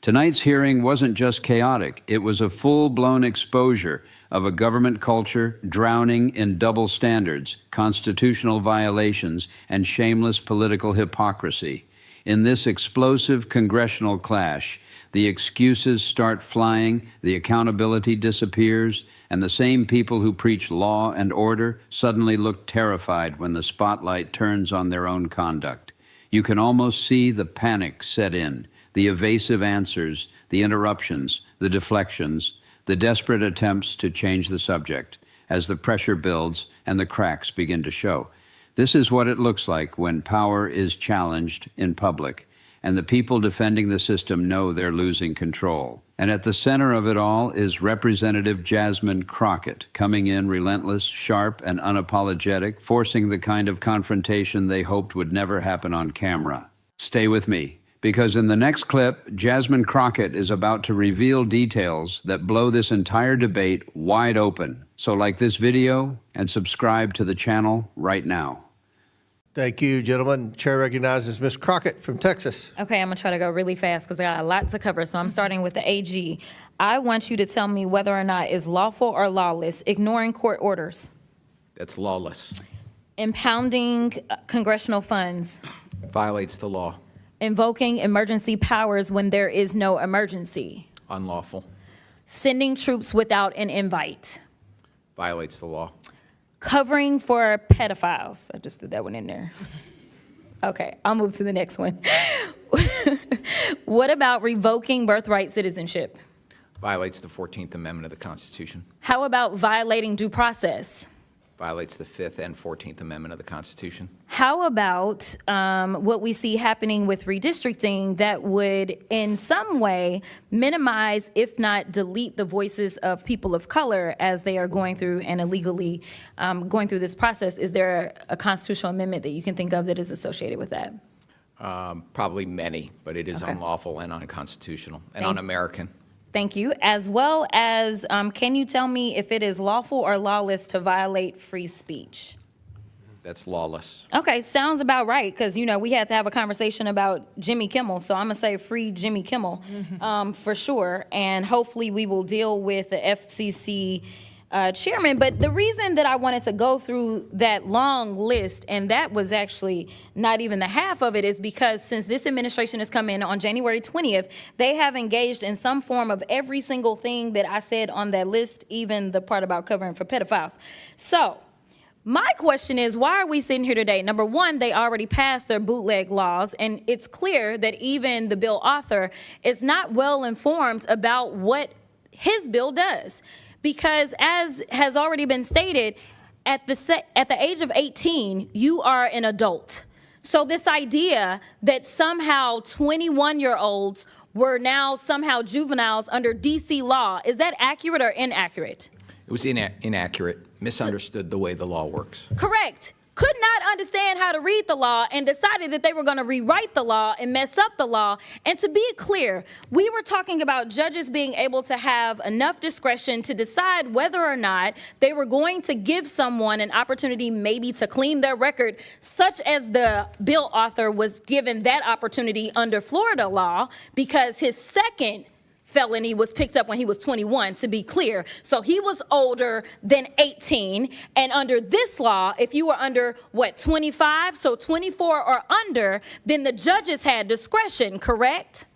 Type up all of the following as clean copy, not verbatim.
Tonight's hearing wasn't just chaotic, it was a full-blown exposure of a government culture drowning in double standards, constitutional violations, and shameless political hypocrisy. In this explosive congressional clash, the excuses start flying, the accountability disappears, and the same people who preach law and order suddenly look terrified when the spotlight turns on their own conduct. You can almost see the panic set in, the evasive answers, the interruptions, the deflections, the desperate attempts to change the subject as the pressure builds and the cracks begin to show. This is what it looks like when power is challenged in public, and the people defending the system know they're losing control. And at the center of it all is Representative Jasmine Crockett, coming in relentless, sharp, and unapologetic, forcing the kind of confrontation they hoped would never happen on camera. Stay with me, because in the next clip, Jasmine Crockett is about to reveal details that blow this entire debate wide open. So like this video and subscribe to the channel right now. Thank you, gentlemen. Chair recognizes Ms. Crockett from Texas. Okay, I'm going to try to go really fast because I got a lot to cover. So I'm starting with the AG. I want you to tell me whether or not it's lawful or lawless ignoring court orders. That's lawless. Impounding congressional funds. Violates the law. Invoking emergency powers when there is no emergency. Unlawful. Sending troops without an invite. Violates the law. Covering for pedophiles. I just threw that one in there. Okay, I'll move to the next one. What about revoking birthright citizenship? Violates the 14th Amendment of the Constitution. How about violating due process? Violates the 5th and 14th Amendment of the Constitution. How about what we see happening with redistricting that would in some way minimize, if not delete, the voices of people of color as they are going through and illegally going through this process? Is there a constitutional amendment that you can think of that is associated with that? Probably many, but it is Okay. unlawful and unconstitutional and un-American. Thank you. As well as, can you tell me if it is lawful or lawless to violate free speech? That's lawless. Okay, sounds about right, because, you know, we had to have a conversation about Jimmy Kimmel, so I'm going to say free Jimmy Kimmel for sure, and hopefully we will deal with the FCC chairman. But the reason that I wanted to go through that long list, and that was actually not even the half of it, is because since this administration has come in on January 20th, they have engaged in some form of every single thing that I said on that list, even the part about covering for pedophiles. So my question is, why are we sitting here today? Number one, they already passed their bootleg laws, and it's clear that even the bill author is not well informed about what his bill does. Because as has already been stated, at the age of 18, you are an adult. So this idea that somehow 21-year-olds were now somehow juveniles under DC law, is that accurate or inaccurate? It was inaccurate, misunderstood the way the law works. Correct. Could not understand how to read the law and decided that they were going to rewrite the law and mess up the law. And to be clear, we were talking about judges being able to have enough discretion to decide whether or not they were going to give someone an opportunity maybe to clean their record, such as the bill author was given that opportunity under Florida law because his second felony was picked up when he was 21, to be clear. So he was older than 18. And under this law, if you were under, 25, so 24 or under, then the judges had discretion, correct?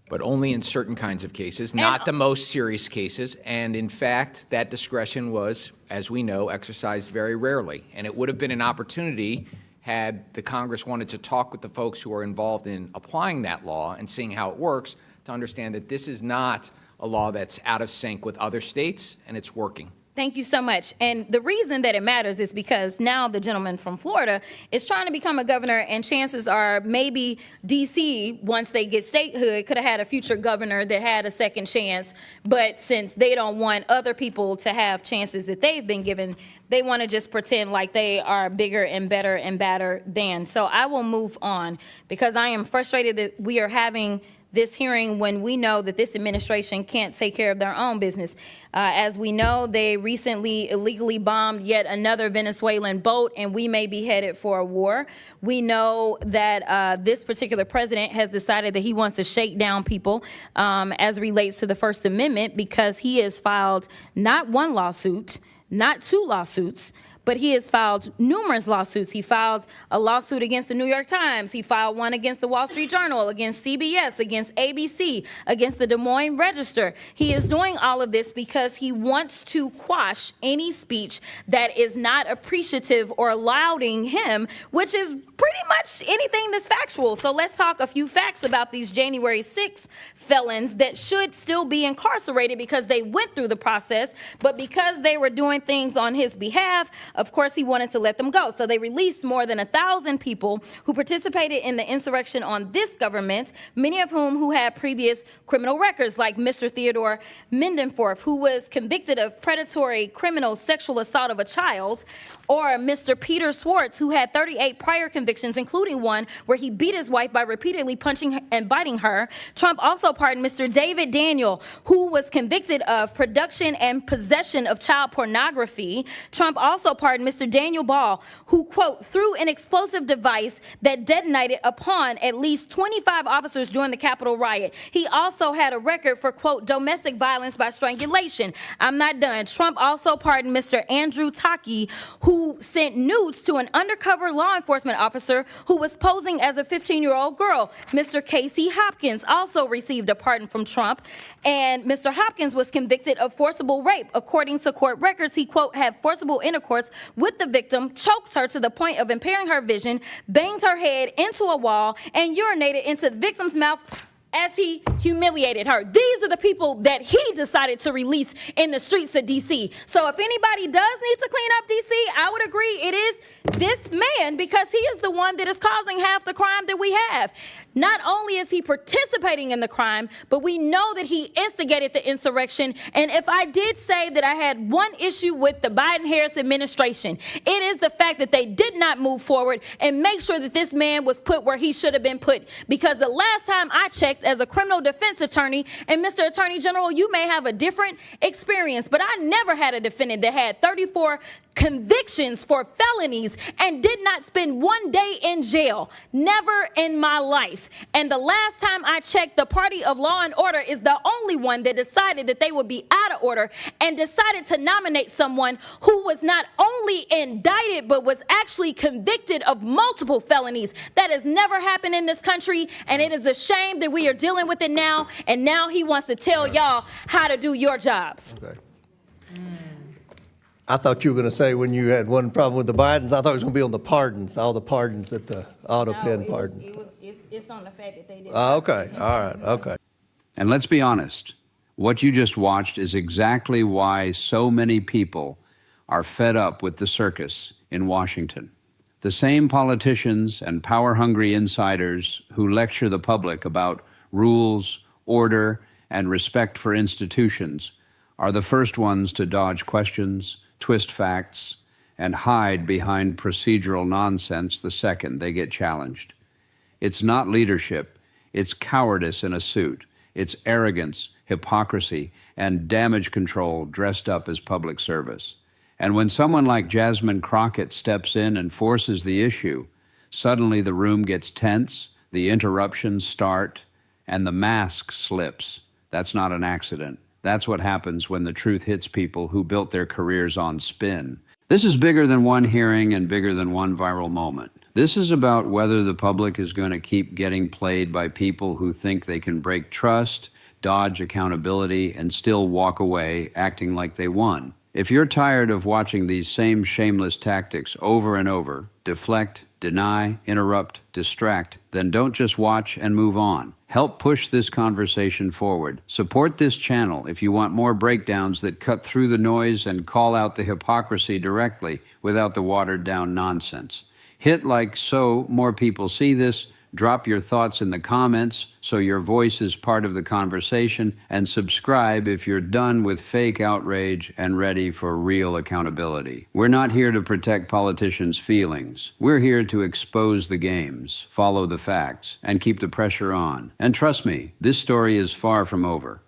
But only in certain kinds of cases, not the most serious cases. And in fact, that discretion was, as we know, exercised very rarely. And it would have been an opportunity had the Congress wanted to talk with the folks who are involved in applying that law and seeing how it works, to understand that this is not a law that's out of sync with other states, and it's working. Thank you so much. And the reason that it matters is because now the gentleman from Florida is trying to become a governor, and chances are maybe D.C., once they get statehood, could have had a future governor that had a second chance. But since they don't want other people to have chances that they've been given, they want to just pretend like they are bigger and better than. So I will move on because I am frustrated that we are having this hearing when we know that this administration can't take care of their own business. As we know, they recently illegally bombed yet another Venezuelan boat, and we may be headed for a war. We know that this particular president has decided that he wants to shake down people as relates to the First Amendment, because he has filed not one lawsuit, not two lawsuits, but he has filed numerous lawsuits. He filed a lawsuit against the New York Times. He filed one against the Wall Street Journal, against CBS, against ABC, against the Des Moines Register. He is doing all of this because he wants to quash any speech that is not appreciative or lauding him, which is pretty much anything that's factual. So let's talk a few facts about these January 6 felons that should still be incarcerated because they went through the process, but because they were doing things on his behalf, of course, he wanted to let them go. So they released more than 1,000 people who participated in the insurrection on this government, many of whom who had previous criminal records, like Mr. Theodore Mendenforth, who was convicted of predatory criminal sexual assault of a child, or Mr. Peter Schwartz, who had 38 prior convictions, including one where he beat his wife by repeatedly punching and biting her. Trump also pardoned Mr. David Daniel, who was convicted of production and possession of child pornography. Trump also pardoned Mr. Daniel Ball, who, quote, threw an explosive device that detonated upon at least 25 officers during the Capitol riot. He also had a record for, quote, domestic violence by strangulation. I'm not done. Trump also pardoned Mr. Andrew Taki, who sent nudes to an undercover law enforcement officer who was posing as a 15-year-old girl. Mr. Casey Hopkins also received a pardon from Trump, and Mr. Hopkins was convicted of forcible rape. According to court records, he, quote, had forcible intercourse with the victim, choked her to the point of impairing her vision, banged her head into a wall, and urinated into the victim's mouth as he humiliated her. These are the people that he decided to release in the streets of D.C. So if anybody does need to clean up D.C., I would agree it is this man, because he is the one that is causing half the crime that we have. Not only is he participating in the crime, but we know that he instigated the insurrection. And if I did say that I had one issue with the Biden-Harris administration, it is the fact that they did not move forward and make sure that this man was put where he should have been put. Because the last time I checked as a criminal defense attorney, and Mr. Attorney General, you may have a different experience, but I never had a defendant that had 34 convictions for felonies and did not spend one day in jail. Never in my life. And the last time I checked, the party of law and order is the only one that decided that they would be out of order and decided to nominate someone who was not only indicted but was actually convicted of multiple felonies. That has never happened in this country, and it is a shame that we are dealing with it now, and now he wants to tell y'all how to do your jobs. Okay. I thought you were going to say when you had one problem with the Bidens, I thought it was going to be on the pardons, all the pardons that the auto pen pardon. It's on the fact that they did. Okay, all right, okay. And let's be honest, what you just watched is exactly why so many people are fed up with the circus in Washington. The same politicians and power-hungry insiders who lecture the public about rules, order, and respect for institutions are the first ones to dodge questions, twist facts, and hide behind procedural nonsense the second they get challenged. It's not leadership, it's cowardice in a suit. It's arrogance, hypocrisy, and damage control dressed up as public service. And when someone like Jasmine Crockett steps in and forces the issue, suddenly the room gets tense, the interruptions start, and the mask slips. That's not an accident. That's what happens when the truth hits people who built their careers on spin. This is bigger than one hearing and bigger than one viral moment. This is about whether the public is going to keep getting played by people who think they can break trust, dodge accountability, and still walk away acting like they won. If you're tired of watching these same shameless tactics over and over, deflect, deny, interrupt, distract, then don't just watch and move on. Help push this conversation forward. Support this channel if you want more breakdowns that cut through the noise and call out the hypocrisy directly without the watered-down nonsense. Hit like so more people see this, Drop your thoughts in the comments so your voice is part of the conversation, and subscribe if you're done with fake outrage and ready for real accountability. We're not here to protect politicians' feelings. We're here to expose the games, follow the facts, and keep the pressure on. And trust me, this story is far from over.